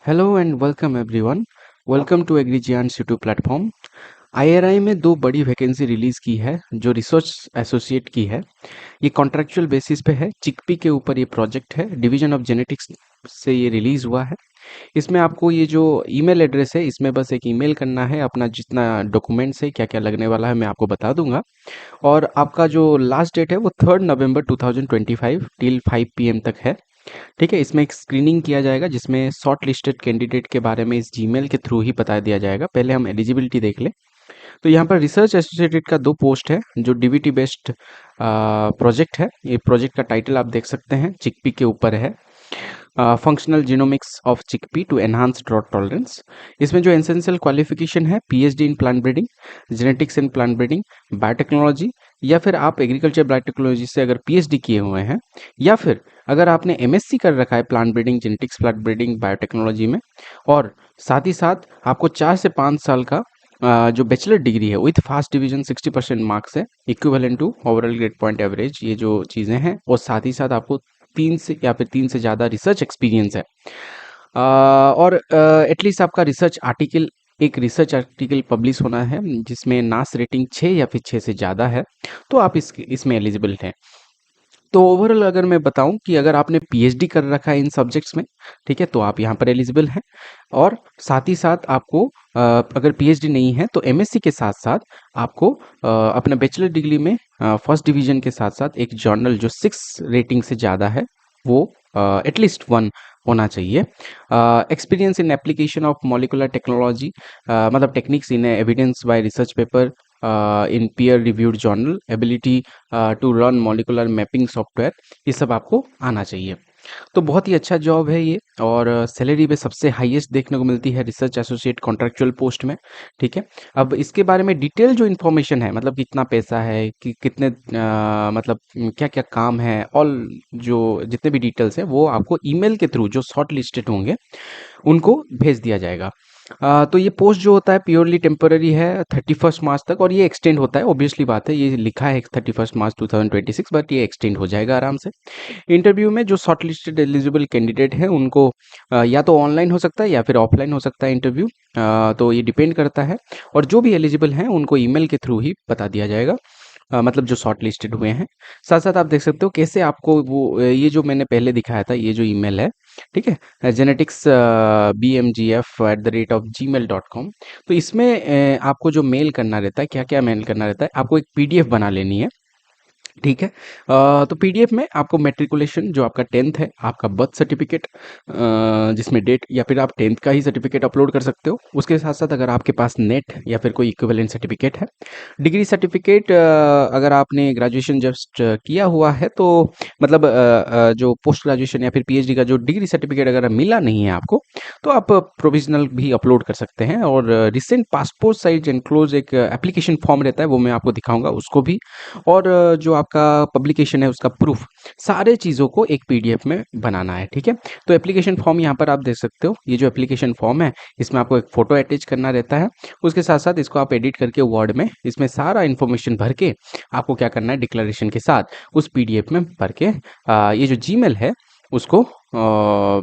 Hello and welcome everyone. Welcome to एग्रीजियांस YouTube platform. IRI में दो बड़ी वैकेंसी रिलीज की है जो रिसर्च एसोसिएट की है। ये कॉन्ट्रैक्चुअल बेसिस पे है। चिकपी के ऊपर ये प्रोजेक्ट है, डिवीजन ऑफ जेनेटिक्स से ये रिलीज हुआ है। इसमें आपको ये जो ईमेल एड्रेस है, इसमें बस एक ईमेल करना है। अपना जितना डॉक्यूमेंट्स है, क्या क्या लगने वाला है, मैं आपको बता दूंगा। और आपका जो लास्ट डेट है वो 3 नवंबर 2025 टिल 5 PM तक है। ठीक है, इसमें एक स्क्रीनिंग किया जाएगा जिसमें शॉर्ट लिस्टेड कैंडिडेट के बारे में इस जीमेल के थ्रू ही बता दिया जाएगा। पहले हम एलिजिबिलिटी देख लें। तो यहाँ पर रिसर्च एसोसिएटेड का दो पोस्ट है जो डीबीटी बेस्ड प्रोजेक्ट है। ये प्रोजेक्ट का टाइटल आप देख सकते हैं, चिकपी के ऊपर है। Functional genomics of chickpea to enhance drought tolerance. इसमें जो एसेंशियल क्वालिफिकेशन है, PhD in plant breeding, genetics in plant breeding, biotechnology, या फिर आप एग्रीकल्चर बायोटेक्नोलॉजी से अगर पीएचडी किए हुए हैं, या फिर अगर आपने एमएससी कर रखा है plant breeding, genetics, plant breeding, biotechnology में, और साथ ही साथ आपको 4 से 5 साल का जो बैचलर डिग्री है विथ फास्ट डिवीजन 60% मार्क्स है, equivalent to overall grade point average, ये जो चीज़ें हैं, और साथ ही साथ आपको 3 से ज़्यादा रिसर्च एक्सपीरियंस है। और एटलीस्ट आपका रिसर्च आर्टिकल, एक रिसर्च आर्टिकल पब्लिश होना है जिसमें नास रेटिंग 6 या फिर 6 से ज़्यादा है, तो आप इसमें एलिजिबल हैं। तो ओवरऑल अगर मैं बताऊं कि अगर आपने पीएचडी कर रखा है इन सब्जेक्ट्स में, ठीक है, तो आप यहाँ पर एलिजिबल हैं। और साथ ही साथ आपको अगर पीएचडी नहीं है तो एमएससी के साथ साथ आपको अपना बैचलर डिग्री में फर्स्ट डिवीजन के साथ साथ एक जर्नल जो 6 रेटिंग से ज़्यादा है वो एटलीस्ट 1 होना चाहिए। Experience in application of molecular technology, मतलब techniques in evidence by research paper in peer reviewed journal, ability to run molecular mapping software, ये सब आपको आना चाहिए। तो बहुत ही अच्छा जॉब है ये, और सैलरी पे सबसे हाईएस्ट देखने को मिलती है रिसर्च एसोसिएट कॉन्ट्रैक्चुअल पोस्ट में। ठीक है, अब इसके बारे में डिटेल जो इन्फॉर्मेशन है, मतलब कितना पैसा है, कि कितने मतलब क्या क्या काम है, ऑल जो जितने भी डिटेल्स हैं वो आपको ईमेल के थ्रू जो शॉर्ट लिस्टेड होंगे उनको भेज दिया जाएगा। तो ये पोस्ट जो होता है प्योरली टेम्पररी है 31 मार्च तक, और ये एक्सटेंड होता है। ऑब्वियसली बात है, ये लिखा है 31 मार्च 2026, बट ये एक्सटेंड हो जाएगा आराम से। इंटरव्यू में जो शॉर्ट लिस्टेड एलिजिबल कैंडिडेट हैं उनको या तो ऑनलाइन हो सकता है या फिर ऑफलाइन हो सकता है इंटरव्यू, तो ये डिपेंड करता है। और जो भी एलिजिबल हैं उनको ईमेल के थ्रू ही बता दिया जाएगा, मतलब जो शॉर्ट लिस्टेड हुए हैं। साथ साथ आप देख सकते हो कैसे आपको वो ये जो मैंने पहले दिखाया था, ये जो ईमेल है, ठीक है, जेनेटिक्स bmgf@gmail.com। तो इसमें आपको जो मेल करना रहता है, क्या क्या मेल करना रहता है, आपको एक पीडीएफ बना लेनी है। ठीक है, तो पीडीएफ में आपको मैट्रिकुलेशन जो आपका 10th है, आपका बर्थ सर्टिफिकेट जिसमें डेट, या फिर आप 10th का ही सर्टिफिकेट अपलोड कर सकते हो। उसके साथ साथ अगर आपके पास नेट या फिर कोई इक्विवेलेंट सर्टिफिकेट है, डिग्री सर्टिफिकेट, अगर आपने ग्रेजुएशन जस्ट किया हुआ है तो मतलब जो पोस्ट ग्रेजुएशन या फिर पीएचडी का जो डिग्री सर्टिफिकेट अगर मिला नहीं है आपको, तो आप प्रोविजनल भी अपलोड कर सकते हैं। और रिसेंट पासपोर्ट साइज एनक्लोज एक एप्लीकेशन फॉर्म रहता है, वो मैं आपको दिखाऊंगा उसको भी। और जो आपका पब्लिकेशन है उसका प्रूफ, सारे चीज़ों को एक पीडीएफ में बनाना है। ठीक है, तो एप्लीकेशन फॉर्म यहाँ पर आप देख सकते हो। ये जो एप्लीकेशन फॉर्म है, इसमें आपको एक फ़ोटो अटैच करना रहता है। उसके साथ साथ इसको आप एडिट करके वर्ड में इसमें सारा इन्फॉर्मेशन भर के आपको क्या करना है, डिक्लेरेशन के साथ उस पीडीएफ में भर के ये जो जीमेल है उसको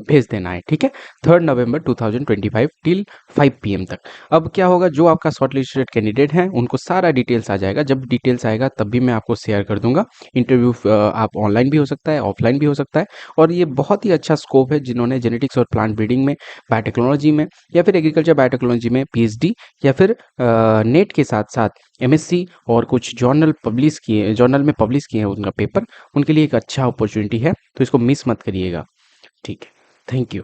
भेज देना है। ठीक है, 3 नवंबर 2025 टिल 5 PM तक। अब क्या होगा, जो आपका शॉर्ट लिस्टेड कैंडिडेट हैं उनको सारा डिटेल्स आ जाएगा। जब डिटेल्स आएगा तब भी मैं आपको शेयर कर दूंगा। इंटरव्यू आप ऑनलाइन भी हो सकता है, ऑफलाइन भी हो सकता है। और ये बहुत ही अच्छा स्कोप है जिन्होंने जेनेटिक्स और प्लांट ब्रीडिंग में, बायोटेक्नोलॉजी में, या फिर एग्रीकल्चर बायोटेक्नोलॉजी में पीएचडी, या फिर नेट के साथ साथ एमएससी और कुछ जर्नल में पब्लिश किए हैं उनका पेपर, उनके लिए एक अच्छा अपॉर्चुनिटी है। तो इसको मिस मत करिएगा। ठीक है, थैंक यू।